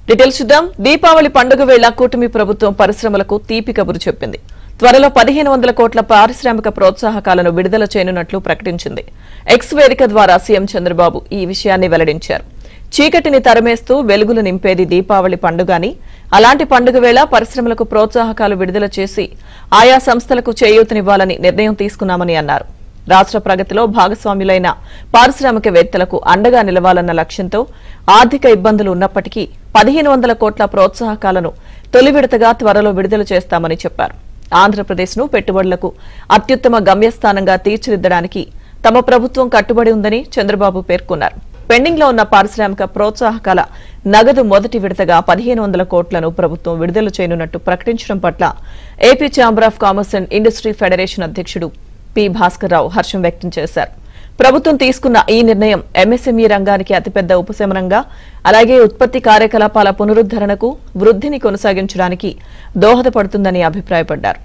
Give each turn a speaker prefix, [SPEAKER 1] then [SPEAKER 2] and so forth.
[SPEAKER 1] Details చూద్దాం. దీపావళి పండుగ వేళ కూటమి ప్రభుత్వం పరిశ్రమలకు తీపి కబురు చెప్పింది. త్వరలో 1500 కోట్ల పారిశ్రామిక ప్రోత్సాహకాలను విడుదల చేయనున్నట్లు ప్రకటించింది. ఎక్స్ వేదిక ద్వారా సీఎం చంద్రబాబు ఈ విషయాన్ని వెల్లడించారు. చీకటిని తరిమేస్తూ వెలుగులు నింపేది దీపావళి పండుగని, అలాంటి పండుగ వేళ పరిశ్రమలకు ప్రోత్సాహకాలు విడుదల చేసి ఆయా సంస్థలకు చేయూతనివ్వాలని నిర్ణయం తీసుకున్నామని అన్నారు. రాష్ట్ర ప్రగతిలో భాగస్వాములైన పారిశ్రామికవేత్తలకు అండగా నిలవాలన్న లక్ష్యంతో ఆర్థిక ఇబ్బందులు ఉన్నప్పటికీ 1500 కోట్ల ప్రోత్సాహకాలను తొలి విడతగా త్వరలో విడుదల చేస్తామని చెప్పారు. ఆంధ్రప్రదేశ్ను పెట్టుబడులకు అత్యుత్తమ గమ్యస్థానంగా తీర్చిదిద్దడానికి తమ ప్రభుత్వం కట్టుబడి ఉందని చంద్రబాబు పేర్కొన్నారు. పెండింగ్ లో ఉన్న పారిశ్రామిక ప్రోత్సాహకాల నగదు మొదటి విడతగా 1500 కోట్లను ప్రభుత్వం విడుదల చేయనున్నట్టు ప్రకటించడం పట్ల AP chamber of commerce and industry federation అధ్యక్షుడు పి భాస్కర్ రావు హర్షం వ్యక్తం చేశారు. ప్రభుత్వం తీసుకున్న ఈ నిర్ణయం ఎంఎస్ఎంఈ రంగానికి అతిపెద్ద ఉపశమనంగా, అలాగే ఉత్పత్తి కార్యకలాపాల పునరుద్దరణకు, వృద్ధిని కొనసాగించడానికి దోహదపడుతుందని అభిప్రాయపడ్డారు.